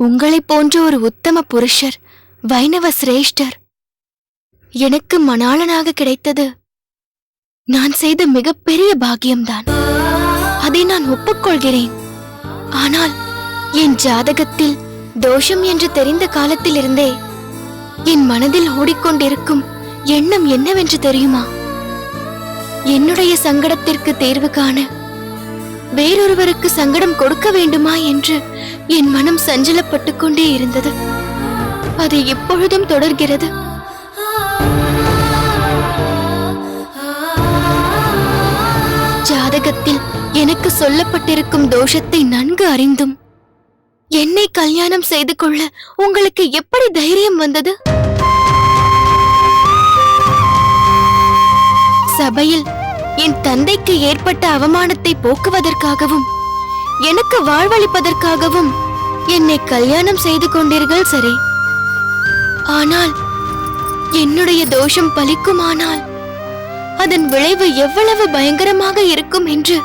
உங்களைப் போன்ற ஒரு உத்தம புருஷர், வைணவ சிரேஷ்டர் எனக்கு மணாளனாக கிடைத்தது நான் செய்த மிகப்பெரிய பாக்கியம்தான். அதை நான் ஒப்புக்கொள்கிறேன். ஆனால் என் ஜாதகத்தில் தோஷம் என்று தெரிந்த காலத்திலிருந்தே என் மனதில் ஓடிக்கொண்டிருக்கும் எண்ணம் என்னவென்று தெரியுமா? என்னுடைய சங்கடத்திற்கு தேர்வு காண வேறொருவருக்கு சங்கடம் கொடுக்க வேண்டுமா என்று என் மனம் சஞ்சலப்பட்டுக் கொண்டே இருந்தது. அது எப்பொழுதும் தொடர்கிறது. ஜாதகத்தில் எனக்கு சொல்லப்பட்டிருக்கும் தோஷத்தை நன்கு அறிந்தும் என்னை கல்யாணம் செய்து கொள்ள உங்களுக்கு எப்படி தைரியம் வந்தது? சபையில் என் தந்தைக்கு ஏற்பட்ட அவமானத்தை போக்குவதற்காகவும் எனக்கு வாழ்வளிப்பதற்காகவும் என்னை கல்யாணம் செய்து கொண்டீர்கள், சரி. ஆனால் என்னுடைய தோஷம் பலிக்குமானால் அதன் விளைவு எவ்வளவு பயங்கரமாக இருக்கும் என்று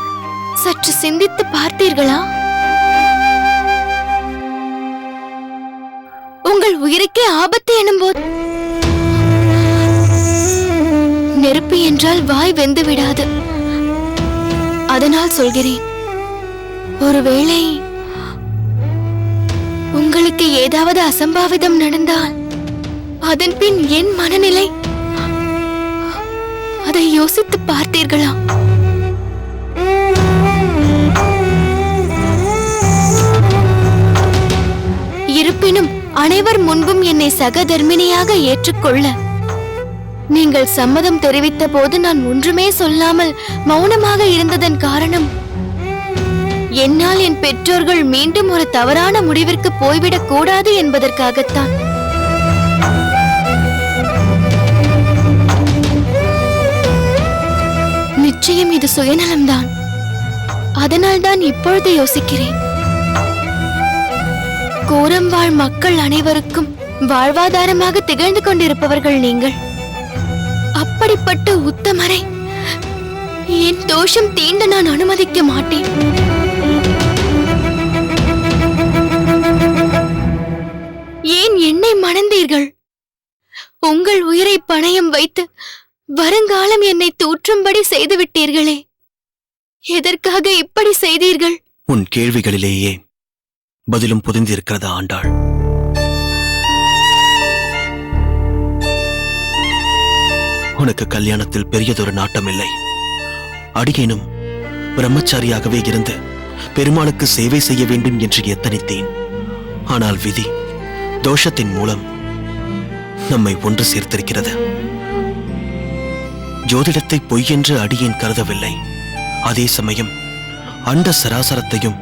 சற்று சிந்தித்து பார்த்தீர்களா? உங்கள் உயிருக்கே ஆபத்து எனும்போது நெருப்பு என்றால் வாய் வெந்து விடாது. அதனால் சொல்கிறேன், ஒருவேளை உங்களுக்கு ஏதாவது அசம்பாவிதம் நடந்தால் அதன் பின் என் மனநிலை, அதை யோசித்து பார்த்தீர்களா? இருப்பினும் அனைவர் முன்பும் என்னை சகதர்மிணியாக ஏற்றுக்கொள்ள நீங்கள் சம்மதம் தெரிவித்த போது நான் ஒன்றுமே சொல்லாமல் மௌனமாக இருந்ததன் காரணம், என்னால் என் பெற்றோர்கள் மீண்டும் ஒரு தவறான முடிவிற்கு போய்விடக் கூடாது என்பதற்காகத்தான். நிச்சயம் இது சுயநலம்தான். அதனால்தான் இப்பொழுது யோசிக்கிறேன். கோரம் வாழ் மக்கள் அனைவருக்கும் வாழ்வாதாரமாக திகழ்ந்து கொண்டிருப்பவர்கள் நீங்கள். அப்படிப்பட்ட உத்தமரை என் தோஷம் தீண்ட நான் அனுமதிக்க மாட்டேன். ஏன் என்னை மணந்தீர்கள்? உங்கள் உயிரை பணயம் வைத்து வருங்காலம் என்னை தூற்றும்படி செய்துவிட்டீர்களே, எதற்காக இப்படி செய்தீர்கள்? உன் கேள்விகளிலேயே பதிலும் புதிந்திருக்கிறது ஆண்டாள். உனக்கு கல்யாணத்தில் பெரியதொரு நாட்டமில்லை. அடியேனும் பிரம்மச்சாரியாகவே இருந்து பெருமாளுக்கு சேவை செய்ய வேண்டும் என்று எத்தனித்தேன். ஆனால் விதி தோஷத்தின் மூலம் நம்மை ஒன்று சேர்த்திருக்கிறது. ஜோதிடத்தை பொய் என்று அடியேன் கருதவில்லை. அதே சமயம் அண்ட சராசரத்தையும்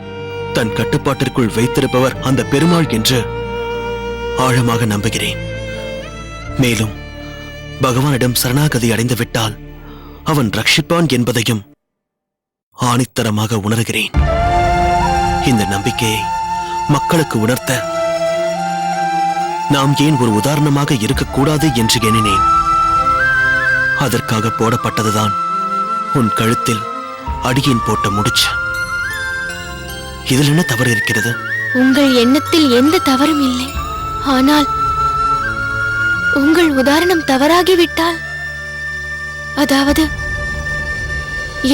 தன் கட்டுப்பாட்டிற்குள் வைத்திருப்பவர் அந்த பெருமாள் என்று ஆழமாக நம்புகிறேன். மேலும் பகவானிடம் சரணாகதி அடைந்துவிட்டால் அவன் ரட்சிப்பான் என்பதையும் ஆணித்தரமாக உணர்கிறேன். இந்த நம்பிக்கையை மக்களுக்கு உணர்த்த நாம் ஏன் ஒரு உதாரணமாக இருக்கக்கூடாது என்று எண்ணினேன். அதற்காக போடப்பட்டதுதான் உன் கழுத்தில் அடியேன் போட்ட முடிச்சு. இதில் என்ன தவறு இருக்கிறது? உங்கள் எண்ணத்தில் எந்த தவறும் இல்லை. ஆனால் உங்கள் உதாரணம் தவறாகிவிட்டால், அதாவது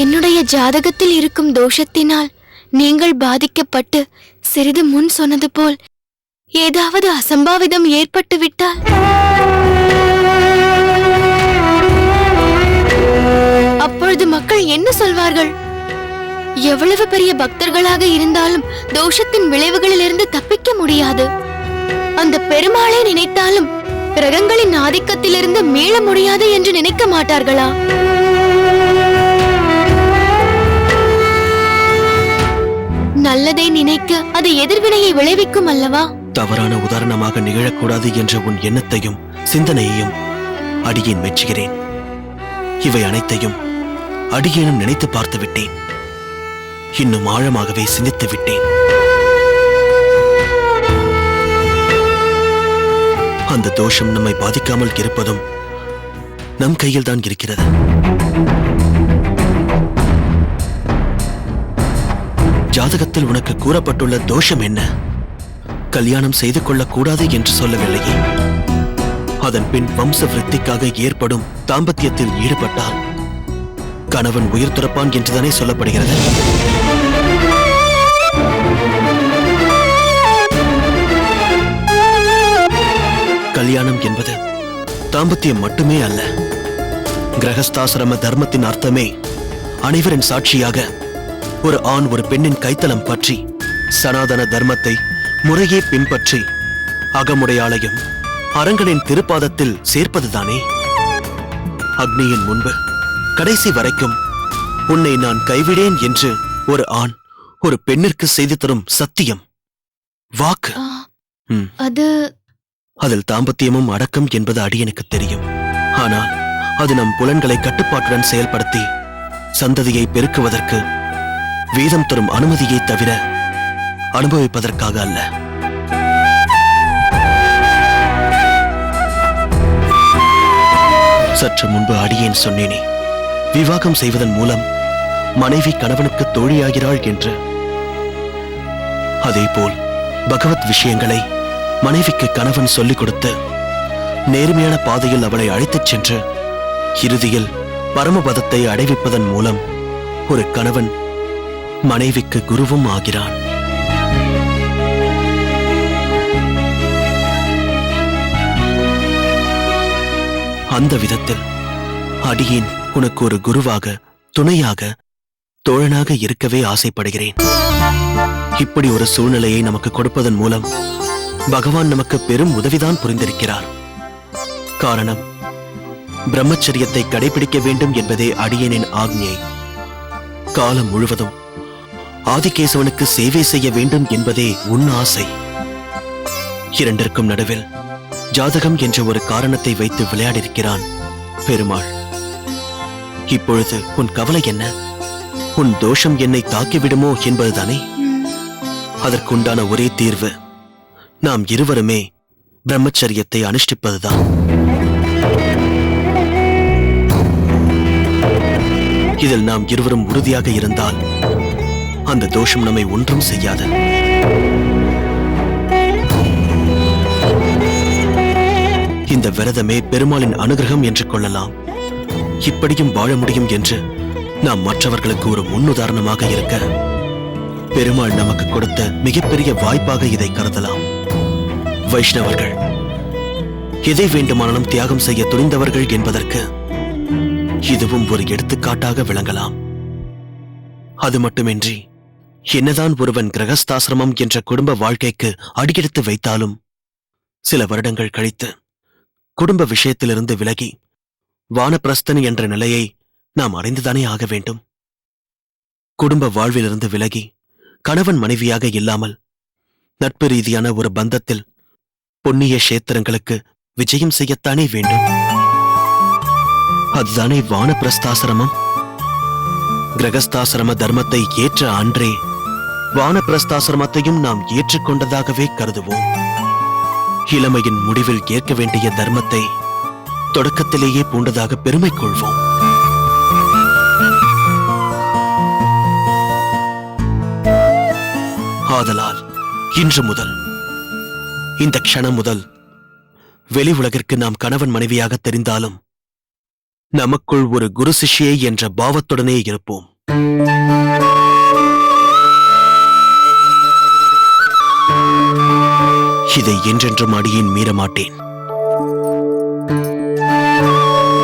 என்னுடைய ஜாதகத்தில் இருக்கும் தோஷத்தினால் நீங்கள் பாதிக்கப்பட்டு சிறிது முன் சொன்னது போல் ஏதாவது அசம்பாவிதம் ஏற்பட்டு விட்டால், அப்பொழுது மக்கள் என்ன சொல்வார்கள்? எவ்வளவு பெரிய பக்தர்களாக இருந்தாலும் தோஷத்தின் விளைவுகளிலிருந்து தப்பிக்க முடியாது. அந்த பெருமாளை நினைத்தாலும் கிரகங்களின் ஆதிக்கத்திலிருந்து மீள முடியாது என்று நினைக்க மாட்டார்களா? நல்லதை நினைக்க அது எதிர்வினையை விளைவிக்கும் அல்லவா? தவறான உதாரணமாக நிகழக்கூடாது என்ற உன் எண்ணத்தையும் சிந்தனையையும் அடியேன் மெச்சுகிறேன். இவை அனைத்தையும் அடியேனும் நினைத்து பார்த்து விட்டேன். இன்னும் ஆழமாகவே சிந்தித்து விட்டேன். அந்த தோஷம் நம்மை பாதிக்காமல் இருப்பதும் நம் கையில் தான் இருக்கிறது. ஜாதகத்தில் உனக்கு கூறப்பட்டுள்ள தோஷம் என்ன? கல்யாணம் செய்து கொள்ளக்கூடாது என்று சொல்லவில்லையே. அதன் பின் வம்ச விருத்திக்காக ஏற்படும் தாம்பத்தியத்தில் ஈடுபட்டால் கணவன் உயிர் துறப்பான் என்றுதானே சொல்லப்படுகிறது. கல்யாணம் என்பது தாம்பத்தியம் மட்டுமே அல்ல. கிரகஸ்தாசிரம தர்மத்தின் அர்த்தமே அனைவரின் சாட்சியாக ஒரு ஆண் ஒரு பெண்ணின் கைத்தலம் பற்றி சனாதன தர்மத்தை முறையே பின்பற்றி அகமுடையாளையும் அரங்கனின் திருப்பாதத்தில் சேர்ப்பதுதானே. அக்னியின் முன்பு கடைசி வரைக்கும் உன்னை நான் கைவிடேன் என்று ஒரு ஆண் ஒரு பெண்ணிற்கு செய்து தரும் சத்தியம், வாக்கு. அதில் தாம்பத்தியமும் அடக்கம் என்பது அடியனுக்கு தெரியும். ஆனால் அது நம் புலன்களை கட்டுப்பாட்டுடன் செயல்படுத்தி சந்ததியை பெருக்குவதற்கு வேதம் தரும் அனுமதியை தவிர அனுபவிப்பதற்காக அல்ல. சற்று முன்பு அடியேன் சொன்னேனே, விவாகம் செய்வதன் மூலம் மனைவி கணவனுக்கு தோழியாகிறாள் என்று. அதேபோல் பகவத் விஷயங்களை மனைவிக்கு கணவன் சொல்லிக் கொடுத்து நேர்மையான பாதையில் அவளை அழைத்துச் சென்று இறுதியில் பரமபதத்தை அடைவிப்பதன் மூலம் ஒரு கணவன் மனைவிக்கு குருவும் ஆகிறான். அந்த விதத்தில் அடியேன் உனக்கு ஒரு குருவாக, துணையாக, தோழனாக இருக்கவே ஆசைப்படுகிறேன். இப்படி ஒரு சூழ்நிலையை நமக்கு கொடுப்பதன் மூலம் பகவான் நமக்கு பெரும் உதவிதான் புரிந்திருக்கிறார். காரணம், பிரம்மச்சரியத்தை கடைபிடிக்க வேண்டும் என்பதே அடியேனின் ஆக்ஞை. காலம் முழுவதும் ஆதிகேசவனுக்கு சேவை செய்ய வேண்டும் என்பதே உன் ஆசை. இரண்டிற்கும் நடுவில் ஜாதகம் என்ற ஒரு காரணத்தை வைத்து விளையாடிருக்கிறான் பெருமாள். இப்பொழுது உன் கவலை என்ன? உன் தோஷம் என்னை தாக்கிவிடுமோ என்பதுதானே? அதற்குண்டான ஒரே தீர்வு நாம் இருவருமே பிரம்மச்சரியத்தை அனுஷ்டிப்பதுதான். இதில் நாம் இருவரும் உறுதியாக இருந்தால் அந்த தோஷம் நம்மை ஒன்றும் செய்யாது. இந்த விரதமே பெருமாளின் அனுகிரகம் என்று கொள்ளலாம். இப்படியும் வாழ முடியும் என்று நாம் மற்றவர்களுக்கு ஒரு முன்னுதாரணமாக இருக்க பெருமாள் நமக்கு கொடுத்த மிகப்பெரிய வாய்ப்பாக இதை கருதலாம். வைஷ்ணவர்கள் எதை வேண்டுமானாலும் தியாகம் செய்ய துணிந்தவர்கள் என்பதற்கு இதுவும் ஒரு எடுத்துக்காட்டாக விளங்கலாம். அது மட்டுமின்றி என்னதான் ஒருவன் கிரகஸ்தாசிரமம் என்ற குடும்ப வாழ்க்கைக்கு அடியெடுத்து வைத்தாலும் சில வருடங்கள் கழித்து குடும்ப விஷயத்திலிருந்து விலகி வானப்பிரஸ்தன் என்ற நிலையை நாம் அடைந்துதானே ஆக வேண்டும். குடும்ப வாழ்விலிருந்து விலகி கணவன் மனைவியாக இல்லாமல் நட்பு ரீதியான ஒரு பந்தத்தில் புண்ணிய கஷேத்திரங்களுக்கு விஜயம் செய்யத்தானே வேண்டும். அதுதானே வானப்பிரஸ்தாசிரமம். கிரகஸ்தாசிரம தர்மத்தை ஏற்ற அன்றே வானப்பிரஸ்தாசிரமத்தையும் நாம் ஏற்றுக்கொண்டதாகவே கருதுவோம். இளமையின் முடிவில் ஏற்க வேண்டிய தர்மத்தை தொடக்கத்திலேயே பூண்டதாக பெருமை கொள்வோம். ஆதலால் இன்று முதல், இந்த க்ஷணம் முதல் வெளி உலகிற்கு நாம் கணவன் மனைவியாக தெரிந்தாலும் நமக்குள் ஒரு குரு சிஷ்யை என்ற பாவத்துடனே இருப்போம். இதை என்றென்றும் அடியேன் மீற மாட்டேன்.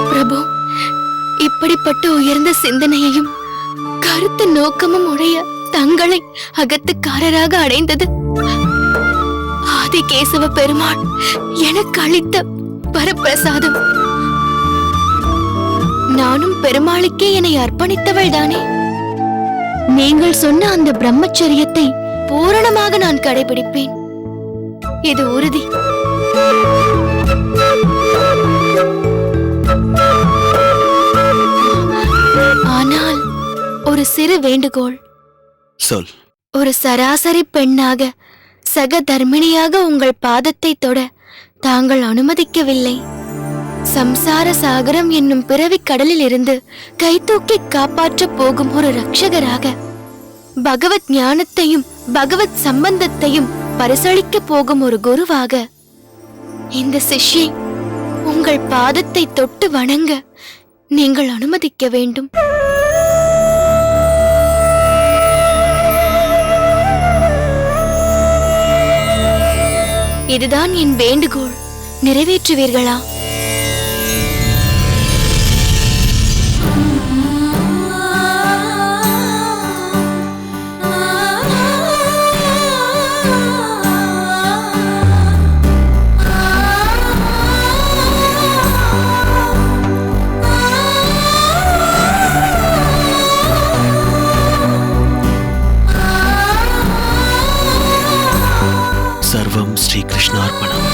பிரபு, இப்படிப்பட்ட உயர்ந்த சிந்தனையையும் கருத்து நோக்கமும் உடைய தங்களை அகத்துக்காரராக அடைந்தது ஆதிகேசவ பெருமாள் எனக்கு அளித்த வரப்பிரசாதம். நானும் பெருமாளுக்கே என்னை அர்ப்பணித்தவள் தானே. நீங்கள் சொன்ன அந்த பிரம்மச்சரியத்தை பூரணமாக நான் கடைபிடிப்பேன், இது உறுதி. ஆனால் ஒரு சிறு வேண்டுகோள். சொல். ஒரு சராசரி பெண்ணாக, சக தர்மிணியாக உங்கள் பாதத்தை தொட தாங்கள் அனுமதிக்கவில்லை. சம்சார சாகரம் என்னும் பிறவிக் கடலில் இருந்து கைதூக்கி காப்பாற்றப் போகும் ஒரு ரட்சகராக பகவத் ஞானத்தையும் பகவத் சம்பந்தத்தையும் பரிசளிக்க போகும் ஒரு குருவாக இந்த சிஷ்யை உங்கள் பாதத்தை தொட்டு வணங்க நீங்கள் அனுமதிக்க வேண்டும். இதுதான் என் வேண்டுகோள். நிறைவேற்றுவீர்களா? சர்வம் ஸ்ரீ கிருஷ்ணார்ப்பணம்.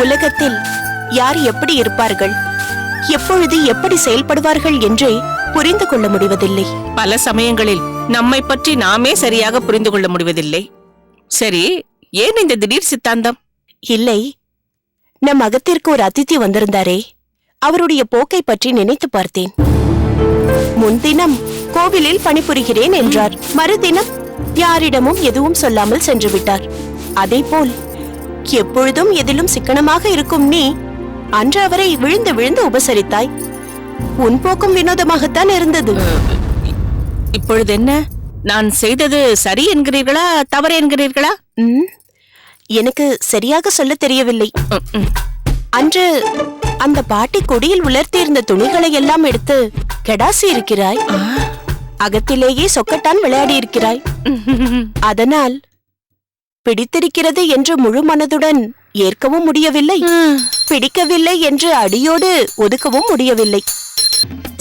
உலகத்தில் யார் எப்படி இருப்பார்கள், எப்பொழுது எப்படி செயல்படுவார்கள் என்றே புரிந்து கொள்ள முடிவதில்லை. பல சமயங்களில் நம்மை பற்றி நாமே சரியாக புரிந்து கொள்ள முடிவதில்லை. சரி, ஏன் இந்த திடீர் சித்தாந்தம்? இல்லை, நம் அகத்திற்கு ஒரு அதித்தி வந்திருந்தாரே, அவருடைய போக்கை பற்றி நினைத்து பார்த்தேன். முன்தினம் கோவிலில் பணிபுரிகிறேன் என்றார். மறுதினம் யாரிடமும் எதுவும் சொல்லாமல் சென்று விட்டார். அதேபோல் எப்பொழுதும் எதிலும் சிக்கனமாக இருக்கும் நீ அன்று அவரை விழுந்து விழுந்து உபசரித்தாய். உன் போக்கும் வினோதமாகத்தான் இருந்தது. இப்பொழுது என்ன? நான் செய்தது சரி என்கிறீர்களா, தவறு என்கிறீர்களா? எனக்கு சரியாக சொல்ல தெரியவில்லை. அன்று அந்த பாட்டி கொடியில் உலர்த்தியிருந்த துணிகளை எல்லாம் எடுத்து கெடாசி இருக்கிறாய். அகத்திலேயே சொக்கட்டான் விளையாடி இருக்கிறாய். அதனால் பிடித்திருக்கிறது என்று முழு மனதுடன் ஏற்கவும் முடியவில்லை, பிடிக்கவில்லை என்று அடியோடு ஒதுக்கவும் முடியவில்லை.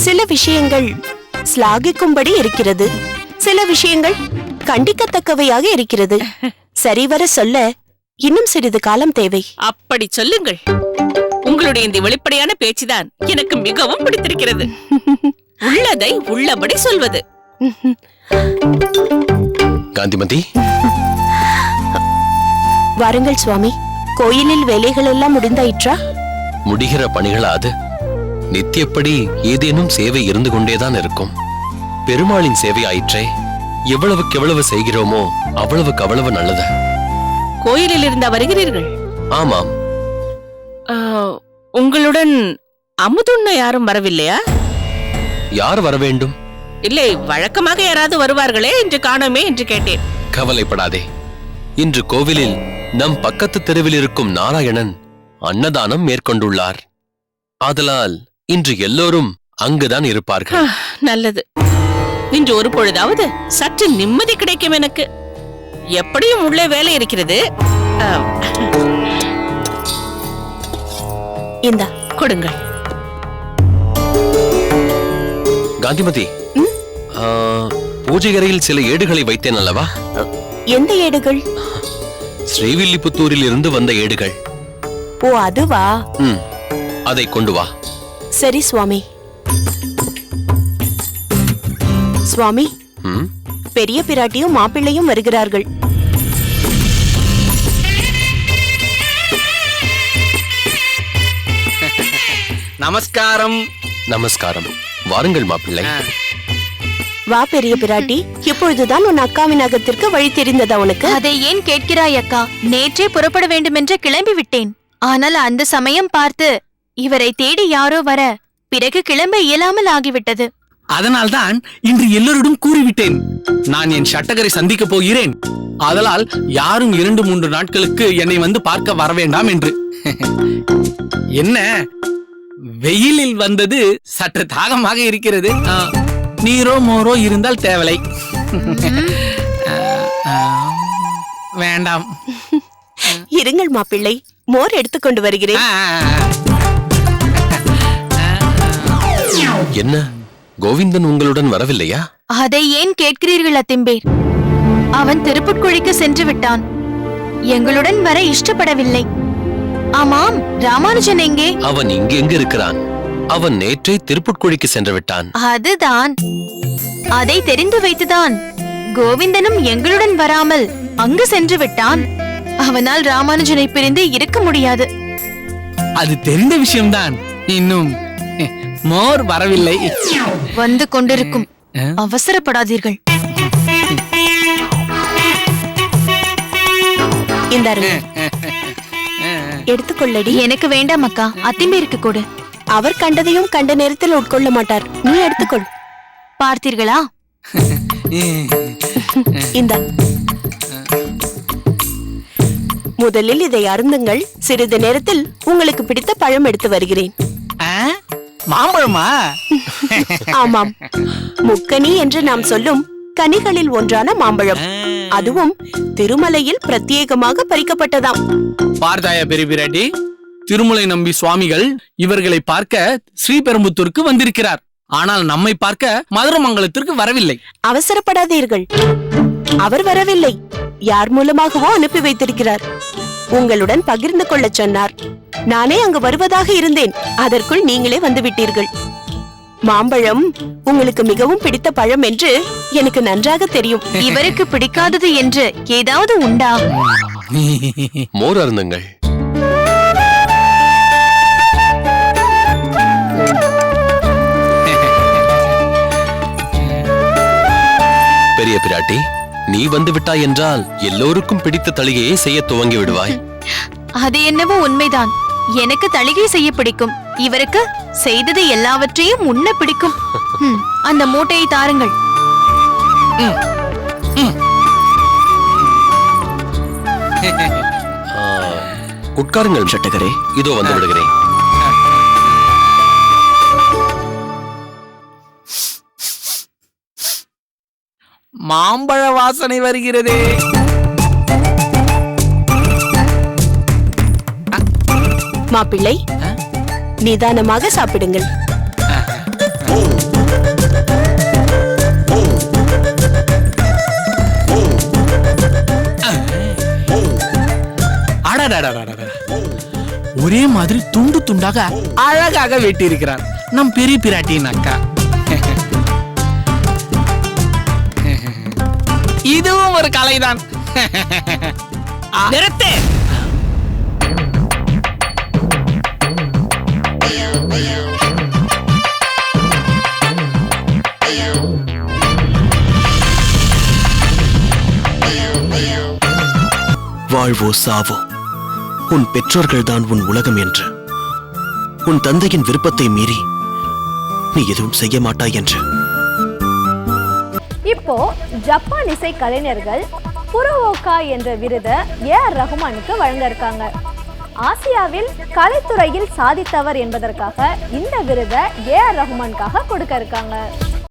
சில விஷயங்கள் சிலாகிக்கும்படி இருக்கிறது, சில விஷயங்கள் கண்டிக்கத்தக்கவையாக இருக்கிறது. சரிவர சொல்ல இன்னும் சிறிது காலம் தேவை. அப்படி சொல்லுங்கள். உங்களுடைய இந்த வெளிப்படையான பேச்சுதான் எனக்கு மிகவும் பிடித்திருக்கிறது. உள்ளதை உள்ளபடி சொல்வது. காந்திமதி, வாருங்கள் சுவாமி. கோயிலில் வேலைகள் எல்லாம் முடிந்தாயிற்றா? முடிகிற பணிகளாது நித்தியப்படி ஏதேனும் சேவை இருந்து கொண்டேதான் இருக்கும். பெருமாளின் சேவை ஆயிற்றே, எவ்வளவுக்கு எவ்வளவு செய்கிறோமோ அவ்வளவுக்கு அவ்வளவு நல்லது. கோயிலில் இருந்தா வருகிறீர்கள்? ஆமாம். உங்களுடன் அமுதுண்ண யாரும் வரவில்லையா? யார் வர வேண்டும்? இல்லை, வழக்கமாக யாராவது வருவார்களே என்று காணோமே என்று கேட்டேன். கவலைப்படாதே. இன்று கோவிலில் நம் பக்கத்து தெருவில் இருக்கும் நாராயணன் அன்னதானம் மேற்கொண்டுள்ளார். ஆதலால் இன்று எல்லோரும் அங்குதான் இருப்பார்கள். நல்லது. இன்று ஒரு பொழுதாவது சற்று நிம்மதி கிடைக்கும் எனக்கு. எப்படியும் உள்ளே வேலை இருக்கிறது. இந்தா கொடுங்கள். காந்திமதி, பூஜை அறையில் சில ஏடுகளை வைத்தேன் அல்லவா? எந்த ஏடுகள்? ஸ்ரீவில்லிபுத்தூரில் இருந்து வந்த ஏடுகள். ஓ, அதுவா? அதை கொண்டு வா. சரி சுவாமி. சுவாமி, பெரிய பிராட்டியும் மாப்பிள்ளையும் வருகிறார்கள். நமஸ்காரம். நமஸ்காரம். வாருங்கள் மாப்பிள்ளை. வா பெரிய பிராட்டி. இப்பொழுதுதான் உன் அக்காவின் அகத்திற்கு வழி தெரிந்ததா உனக்கு? அதை ஏன் கேட்கிறாய் அக்கா? நேற்றே புறப்பட வேண்டுமென்று கிளம்பி விட்டேன். ஆனால் அந்த சமயம் பார்த்து இவரை தேடி யாரோ வர, பிறகு கிளம்ப இயலாமல் ஆகிவிட்டது. அதனால்தான் இன்று எல்லோரிடம் கூறிவிட்டேன். நான் என் சட்டகரை சந்திக்க போகிறேன். அதனால் யாரும் 2-3 நாட்களுக்கு என்னை வந்து பார்க்க வர வேண்டாம் என்று. என்ன, வெயிலில் வந்தது சற்று தாகமாக இருக்கிறது. நீரோ மோரோ இருந்தால் தேவலை. வேண்டாம். இருங்கள் மாப்பிள்ளை, மோர் எடுத்துக்கொண்டு வருகிறேன். என்ன, கோவிந்தன் உங்களுடன் வரவில்லையா? அதை ஏன் கேட்கிறீர்கள் அத்திம்பேர்? அவன் திருப்புட்குழிக்கு சென்று விட்டான். எங்களுடன் வர இஷ்டப்படவில்லை. ஆமாம், ராமானுஜன் எங்கே? அவன் இங்கெங்க இருக்கிறான். அவன் நேற்றே திருப்புட்குழிக்கு சென்று விட்டான். அதுதான். அதை தெரிந்து வைத்துதான் கோவிந்தனும் எங்களுடன் வராமல் அங்கு சென்று விட்டான். அவனால் ராமானுஜனை பிரிந்து இருக்க முடியாது. அது தெரிந்த விஷயம்தான். இன்னும் மோர் வரவில்லை. வந்து கொண்டிருக்கும். அவசரப்படாதீர்கள். இந்தாருங்க, எடுத்துக்கொள்ளடி. எனக்கு வேண்டாம் அக்கா, அத்திம்பேருக்கு கொடு. அவர் கண்டதையும் கண்ட நேரத்தில் உட்கொள்ள மாட்டார். நீ எடுத்துக்கொள். பார்த்தீர்களா? இந்த முதலில் இதை அருந்துங்கள். சிறிது நேரத்தில் உங்களுக்கு பிடித்த பழம் எடுத்து வருகிறேன். மாம்பழமா? ஆமாம், முக்கனி என்று நாம் சொல்லும் கனிகளில் ஒன்றான மாம்பழம். அதுவும் திருமலையில் பிரத்யேகமாக பறிக்கப்பட்டதாம். பார்த்தாயா பெரிய பிராட்டி, திருமலை நம்பி சுவாமிகள் இவர்களை பார்க்க ஸ்ரீபெரும்புத்தூருக்கு வந்திருக்கிறார். ஆனால் நம்மை பார்க்க மதுரமங்கலத்திற்கு வரவில்லை. அவசரப்படாதீர்கள், அவர் வரவில்லை. யார் மூலமாகவோ அனுப்பி வைத்திருக்கிறார். உங்களுடன் பகிர்ந்து கொள்ள சொன்னார். நானே அங்கு வருவதாக இருந்தேன். அதற்குள் நீங்களே வந்துவிட்டீர்கள். மாம்பழம் உங்களுக்கு மிகவும் பிடித்த பழம் என்று எனக்கு நன்றாக தெரியும். இவருக்கு பிடிக்காதது என்று ஏதாவது உண்டா? மோர் அருந்துங்கள். பெரிய பிராட்டி, நீ வந்து விட்டாய் என்றால் எல்லோருக்கும் பிடித்த தளிகையை செய்ய துவங்கி விடுவாய். அது என்னவோ உண்மைதான். எனக்கு தளிகை செய்ய பிடிக்கும். இவருக்கு செய்தது எல்லாவற்றையும் உண்ண பிடிக்கும். அந்த மூட்டையை தாருங்கள். உட்காருங்கள் சட்டகரே, இதோ வந்து விடுகிறேன். மாம்பழ வாசனை வருகிறதே. மாப்பிள்ளை, நிதானமாக சாப்பிடுங்கள். ஒரே மாதிரி துண்டு துண்டாக அழகாக வெட்டியிருக்கிறார் நம் பெரிய பிராட்டியின் அக்கா. இதுவும் ஒரு கலைதான். நிறுத்து. வாழ்வோ சாவோ, உன் பெற்றோர்கள்தான் உன் உலகம் என்று, உன் தந்தையின் விருப்பத்தை மீறி நீ எதுவும் செய்ய மாட்டாய் என்று. இப்போ ஜப்பான் இசை கலைஞர்கள் புரோவோகா என்ற விருதை ஏஆர் ரஹ்மானுக்கு வழங்க இருக்காங்க. ஆசியாவில் கலைத்துறையில் சாதித்தவர் என்பதற்காக இந்த விருதை ஏஆர் ரஹ்மானுக்காக கொடுக்க இருக்காங்க.